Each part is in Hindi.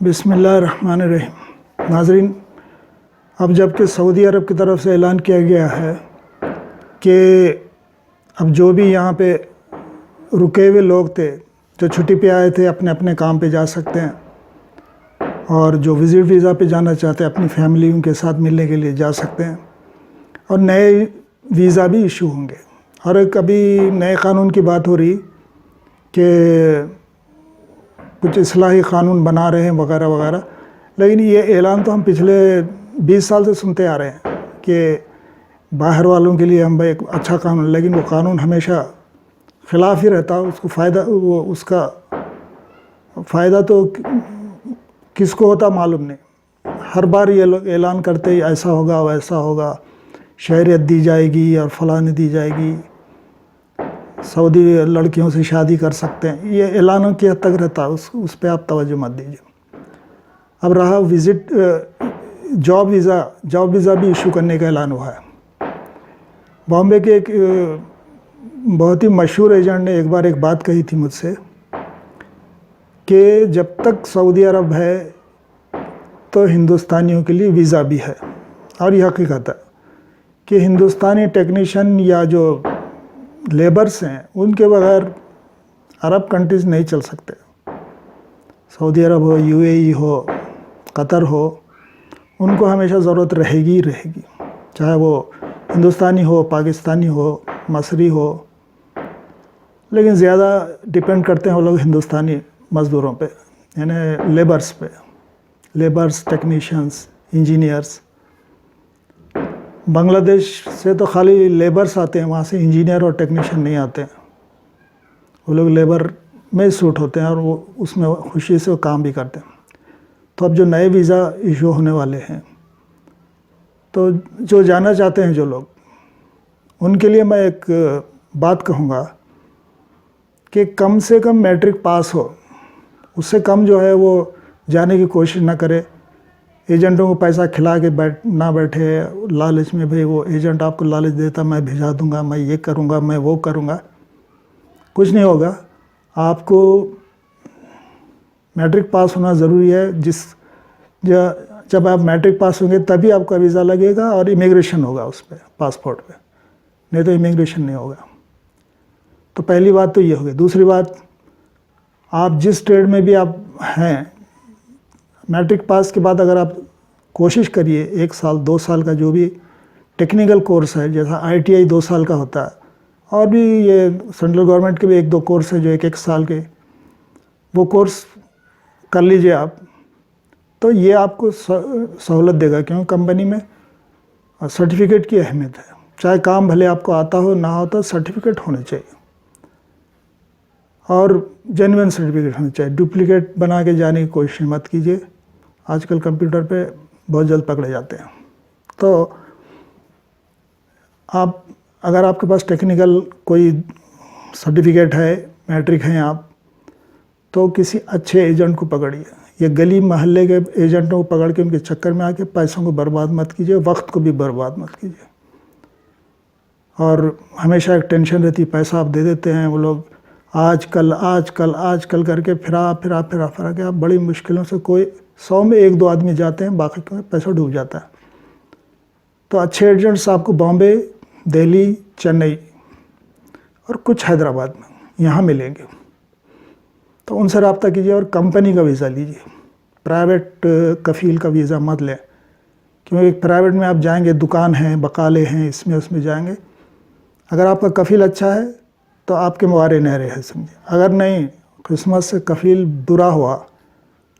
बिस्मिल्लाहिर्रहमानिर्रहीम। नाज़रीन, अब जबकि सऊदी अरब की तरफ से ऐलान किया गया है कि अब जो भी यहाँ पे रुके हुए लोग थे, जो छुट्टी पे आए थे, अपने अपने काम पे जा सकते हैं, और जो विज़िट वीज़ा पे जाना चाहते हैं अपनी फैमिली उनके साथ मिलने के लिए जा सकते हैं, और नए वीज़ा भी इशू होंगे। और एक अभी नए क़ानून की बात हो रही कि कुछ इस्लाही क़ानून बना रहे हैं वगैरह वगैरह, लेकिन ये ऐलान तो हम पिछले 20 साल से सुनते आ रहे हैं कि बाहर वालों के लिए हम भाई एक अच्छा कानून, लेकिन वो कानून हमेशा ख़िलाफ़ ही रहता है। उसको उसका फ़ायदा तो किसको होता मालूम नहीं। हर बार ये लोग ऐलान करते ही ऐसा होगा वैसा होगा, शहरियत दी जाएगी और फलाने दी जाएगी, सऊदी लड़कियों से शादी कर सकते हैं, ये ऐलानों की हद तक रहता है। उस पर आप तवज्जो मत दीजिए। अब रहा जॉब वीज़ा भी इशू करने का ऐलान हुआ है। बॉम्बे के एक बहुत ही मशहूर एजेंट ने एक बार एक बात कही थी मुझसे कि जब तक सऊदी अरब है तो हिंदुस्तानियों के लिए वीज़ा भी है। और यह हकीकत है कि हिंदुस्तानी टेक्नीशियन या जो लेबर्स हैं उनके बगैर अरब कंट्रीज़ नहीं चल सकते। सऊदी अरब हो, यूएई हो, कतर हो, उनको हमेशा ज़रूरत रहेगी ही रहेगी, चाहे वो हिंदुस्तानी हो, पाकिस्तानी हो, मसरी हो। लेकिन ज़्यादा डिपेंड करते हैं वो लोग हिंदुस्तानी मज़दूरों पे, यानी लेबर्स, टेक्नीशियंस, इंजीनियर्स। बांग्लादेश से तो खाली लेबर्स आते हैं, वहाँ से इंजीनियर और टेक्नीशियन नहीं आते हैं। वो लोग लेबर में सूट होते हैं और वो उसमें खुशी से वो काम भी करते हैं। तो अब जो नए वीज़ा इशू होने वाले हैं, तो जो जाना चाहते हैं जो लोग, उनके लिए मैं एक बात कहूँगा कि कम से कम मैट्रिक पास हो, उससे कम जो है वो जाने की कोशिश ना करे। एजेंटों को पैसा खिला के ना बैठे लालच में, भाई वो एजेंट आपको लालच देता मैं भिजा दूंगा, मैं ये करूंगा, मैं वो करूंगा। कुछ नहीं होगा। आपको मैट्रिक पास होना ज़रूरी है। जब आप मैट्रिक पास होंगे तभी आपका वीज़ा लगेगा और इमिग्रेशन होगा उस पर, पासपोर्ट पे, नहीं तो इमिग्रेशन नहीं होगा। तो पहली बात तो ये होगी। दूसरी बात, आप जिस ट्रेड में भी आप हैं, मैट्रिक पास के बाद अगर आप कोशिश करिए 1 साल 2 साल का जो भी टेक्निकल कोर्स है, जैसा ITI 2 साल का होता है, और भी ये सेंट्रल गवर्नमेंट के भी 1-2 कोर्स है जो 1-1 साल के, वो कोर्स कर लीजिए आप, तो ये आपको सहूलत देगा। क्यों? कंपनी में सर्टिफिकेट की अहमियत है। चाहे काम भले आपको आता हो ना हो, तो सर्टिफिकेट होने चाहिए, और जेन्युइन सर्टिफिकेट होने चाहिए। डुप्लीकेट बना के जाने की कोशिश मत कीजिए, आजकल कंप्यूटर पे बहुत जल्द पकड़े जाते हैं। तो अगर आपके पास टेक्निकल कोई सर्टिफिकेट है, मैट्रिक हैं आप, तो किसी अच्छे एजेंट को पकड़िए। ये गली मोहल्ले के एजेंटों को पकड़ के उनके चक्कर में आके पैसों को बर्बाद मत कीजिए, वक्त को भी बर्बाद मत कीजिए। और हमेशा एक टेंशन रहती, पैसा आप दे देते हैं, वो लोग आजकल करके फिरा के आप बड़ी मुश्किलों से, कोई 100 में 1-2 आदमी जाते हैं, बाकी का पैसा डूब जाता है। तो अच्छे एजेंट्स आपको बॉम्बे, दिल्ली, चेन्नई और कुछ हैदराबाद में यहाँ मिलेंगे, तो उनसे रब्ता कीजिए और कंपनी का वीज़ा लीजिए। प्राइवेट कफ़ील का वीज़ा मत लें, क्योंकि प्राइवेट में आप जाएंगे, दुकान है, बकाले हैं, इसमें उसमें जाएंगे। अगर आपका कफ़ील अच्छा है तो आपके मुआरे नहरे हैं, समझे। अगर नहीं, किस्मत से कफ़ील बुरा हुआ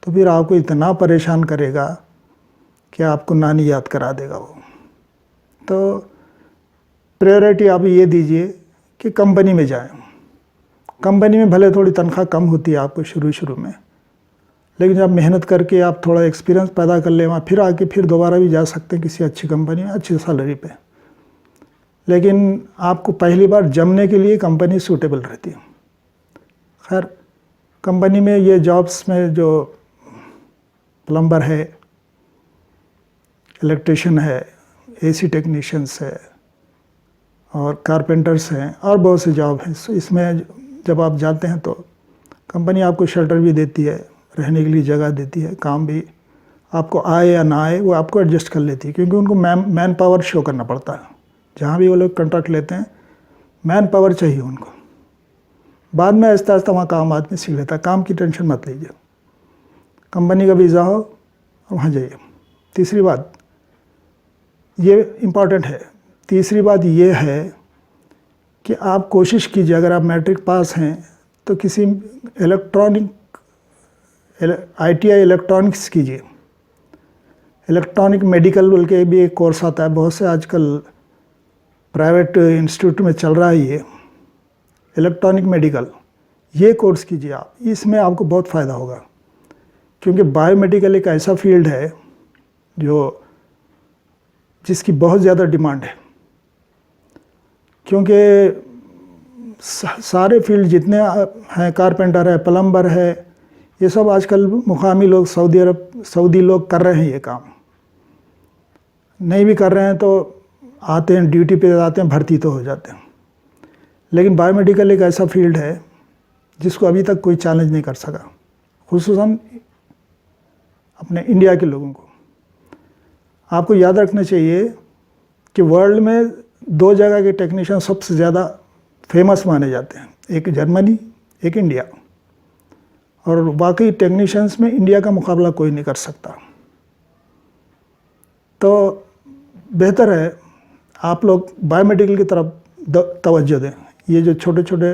तो फिर आपको इतना परेशान करेगा कि आपको नानी याद करा देगा वो। तो प्रायोरिटी आप ये दीजिए कि कंपनी में जाएं। कंपनी में भले थोड़ी तनख्वाह कम होती है आपको शुरू में, लेकिन जब मेहनत करके आप थोड़ा एक्सपीरियंस पैदा कर लें, वहाँ फिर आके फिर दोबारा भी जा सकते हैं किसी अच्छी कंपनी में, अच्छी सैलरी पे। लेकिन आपको पहली बार जमने के लिए कंपनी सूटेबल रहती है। खैर, कंपनी में ये जॉब्स में जो प्लम्बर है, इलेक्ट्रिशियन है, AC टेक्नीशियंस है, और कारपेंटर्स हैं, और बहुत से जॉब हैं। इसमें जब आप जाते हैं तो कंपनी आपको शेल्टर भी देती है, रहने के लिए जगह देती है, काम भी आपको आए या ना आए वो आपको एडजस्ट कर लेती है, क्योंकि उनको मैन पावर शो करना पड़ता है। जहाँ भी वो लोग कॉन्ट्रैक्ट लेते हैं मैन पावर चाहिए उनको। बाद में आहिस्ता आहिस्ता वहाँ काम आदमी सीख लेता है, काम की टेंशन मत लीजिए, कंपनी का वीज़ा हो और वहाँ जाइए। तीसरी बात ये इम्पॉर्टेंट है, तीसरी बात ये है कि आप कोशिश कीजिए, अगर आप मैट्रिक पास हैं तो किसी ITI इलेक्ट्रॉनिक्स कीजिए। इलेक्ट्रॉनिक मेडिकल बोल के भी एक कोर्स आता है, बहुत से आजकल प्राइवेट इंस्टीट्यूट में चल रहा है ये इलेक्ट्रॉनिक मेडिकल, ये कोर्स कीजिए आप, इसमें आपको बहुत फ़ायदा होगा। क्योंकि बायोमेडिकल एक ऐसा फील्ड है जिसकी बहुत ज़्यादा डिमांड है, क्योंकि सारे फील्ड जितने हैं, कारपेंटर है, प्लम्बर है, ये सब आजकल मुकामी लोग सऊदी लोग कर रहे हैं ये काम। नहीं भी कर रहे हैं तो आते हैं, ड्यूटी पे आते हैं, भर्ती तो हो जाते हैं। लेकिन बायोमेडिकल एक ऐसा फील्ड है जिसको अभी तक कोई चैलेंज नहीं कर सका, खुसूसन अपने इंडिया के लोगों को। आपको याद रखना चाहिए कि वर्ल्ड में 2 जगह के टेक्नीशियन सबसे ज़्यादा फेमस माने जाते हैं, एक जर्मनी, एक इंडिया। और बाकी टेक्नीशियंस में इंडिया का मुकाबला कोई नहीं कर सकता। तो बेहतर है आप लोग बायोमेडिकल की तरफ तवज्जो दें। ये जो छोटे छोटे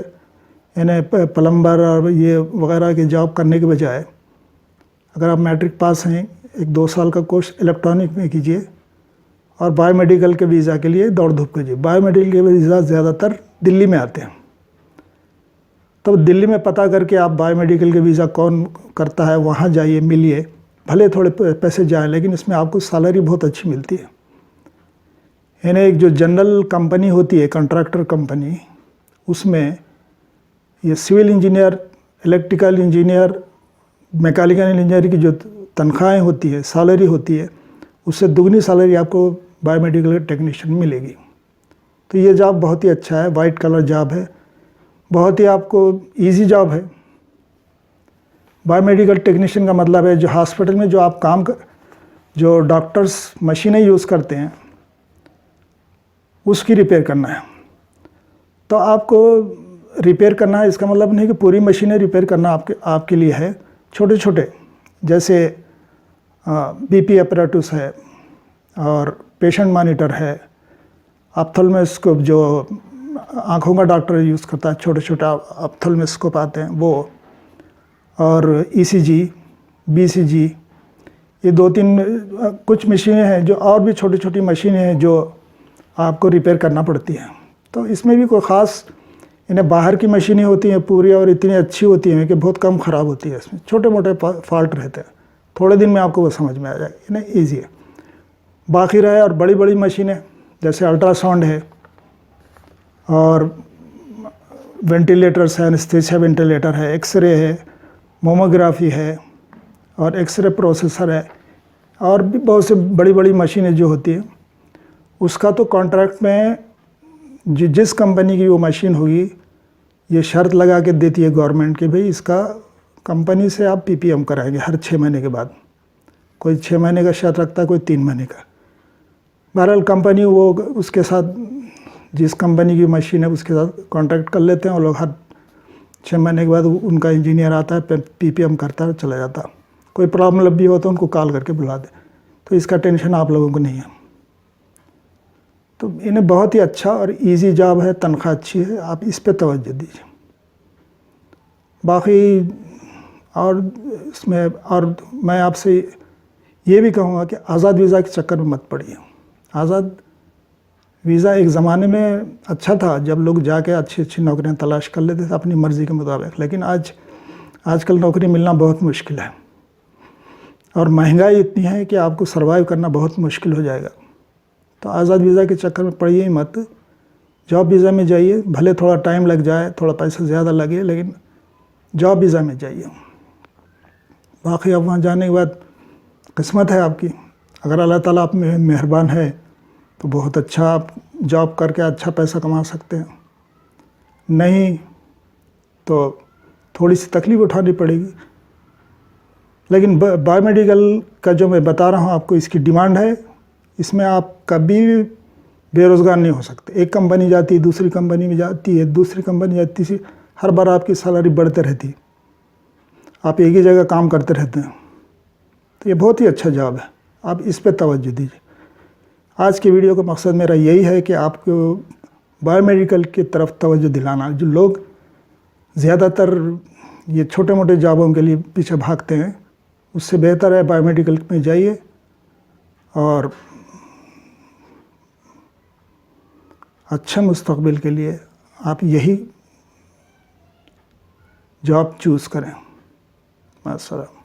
यानी प्लम्बर और ये वगैरह की जॉब करने के बजाय अगर आप मैट्रिक पास हैं, 1-2 साल का कोर्स इलेक्ट्रॉनिक में कीजिए और बायोमेडिकल के वीज़ा के लिए दौड़ धूप कीजिए। बायोमेडिकल के वीज़ा ज़्यादातर दिल्ली में आते हैं, तो दिल्ली में पता करके आप बायोमेडिकल के वीज़ा कौन करता है वहाँ जाइए, मिलिए, भले थोड़े पैसे जाएं लेकिन इसमें आपको सैलरी बहुत अच्छी मिलती है। यानी एक जो जनरल कंपनी होती है, कॉन्ट्रैक्टर कंपनी, उसमें ये civil engineer, electrical engineer, mechanical engineer की जो तनख्वाहें होती है, सैलरी होती है, उससे दुगनी सैलरी आपको बायोमेडिकल टेक्नीशियन मिलेगी। तो ये जॉब बहुत ही अच्छा है, वाइट कलर जॉब है, बहुत ही आपको इजी जॉब है। बायोमेडिकल टेक्नीशियन का मतलब है जो हॉस्पिटल में जो आप जो डॉक्टर्स मशीनें यूज़ करते हैं उसकी रिपेयर करना है। तो आपको रिपेयर करना है, इसका मतलब नहीं कि पूरी मशीनें रिपेयर करना आपके लिए है। छोटे छोटे जैसे BP अपरेटस है और पेशेंट मॉनिटर है, ऑप्थेल्मोस्कोप जो आँखों का डॉक्टर यूज़ करता है, छोटे छोटे ऑप्थेल्मोस्कोप आते हैं वो, और ECG, BCG, ये 2-3 कुछ मशीनें हैं जो, और भी छोटी छोटी मशीनें हैं जो आपको रिपेयर करना पड़ती हैं। तो इसमें भी कोई ख़ास, इन्हें बाहर की मशीनें होती हैं पूरी और इतनी अच्छी होती हैं कि बहुत कम ख़राब होती है, इसमें छोटे मोटे फॉल्ट रहते हैं, थोड़े दिन में आपको वो समझ में आ जाएगा, इन्हें ईजी है। बाकी रहे और बड़ी बड़ी मशीनें जैसे अल्ट्रासाउंड है और वेंटिलेटर्स है, एनेस्थीसिया वेंटिलेटर है, एक्सरे है, मोमोग्राफी है और एक्सरे प्रोसेसर है, और भी बहुत से बड़ी बड़ी मशीनें जो होती हैं, उसका तो कॉन्ट्रैक्ट में जिस कंपनी की वो मशीन होगी ये शर्त लगा के देती है गवर्नमेंट कि भाई इसका कंपनी से आप PPM कराएंगे हर 6 महीने के बाद। कोई 6 महीने का शर्त रखता है, कोई 3 महीने का। बहरहाल कंपनी वो उसके साथ, जिस कंपनी की मशीन है उसके साथ कॉन्ट्रैक्ट कर लेते हैं, और लोग हर 6 महीने के बाद उनका इंजीनियर आता है, PPM करता है, चला जाता है। कोई प्रॉब्लम भी हो तो उनको कॉल करके बुला दे, तो इसका टेंशन आप लोगों को नहीं है। तो इन्हें बहुत ही अच्छा और इजी जॉब है, तनख्वाह अच्छी है, आप इस पे तवज्जो दीजिए। बाकी और इसमें, और मैं आपसे ये भी कहूँगा कि आज़ाद वीज़ा के चक्कर में मत पड़िए। आज़ाद वीज़ा एक ज़माने में अच्छा था जब लोग जाके अच्छी अच्छी नौकरियां तलाश कर लेते थे अपनी मर्ज़ी के मुताबिक, लेकिन आजकल नौकरी मिलना बहुत मुश्किल है और महंगाई इतनी है कि आपको सर्वाइव करना बहुत मुश्किल हो जाएगा। तो आज़ाद वीज़ा के चक्कर में पड़िए ही मत, जॉब वीज़ा में जाइए, भले थोड़ा टाइम लग जाए, थोड़ा पैसा ज़्यादा लगे, लेकिन जॉब वीज़ा में जाइए। बाकी अब वहाँ जाने के बाद किस्मत है आपकी, अगर अल्लाह ताला आप में मेहरबान है तो बहुत अच्छा आप जॉब करके अच्छा पैसा कमा सकते हैं, नहीं तो थोड़ी सी तकलीफ़ उठानी पड़ेगी। लेकिन बायोमेडिकल का जो मैं बता रहा हूँ आपको, इसकी डिमांड है। इसमें आप कभी भी बेरोज़गार नहीं हो सकते। एक कंपनी जाती है, दूसरी कंपनी में जाती है, दूसरी कंपनी जाती है, हर बार आपकी सैलरी बढ़ते रहती है, आप एक ही जगह काम करते रहते हैं। तो ये बहुत ही अच्छा जॉब है, आप इस पे तवज्जो दीजिए। आज की वीडियो का मकसद मेरा यही है कि आपको बायोमेडिकल की तरफ तवज्जो दिलाना। जो लोग ज़्यादातर ये छोटे मोटे जॉबों के लिए पीछे भागते हैं, उससे बेहतर है बायोमेडिकल में जाइए और अच्छे मुस्तकबिल के लिए आप यही जॉब चूज़ करें। अस्सलाम।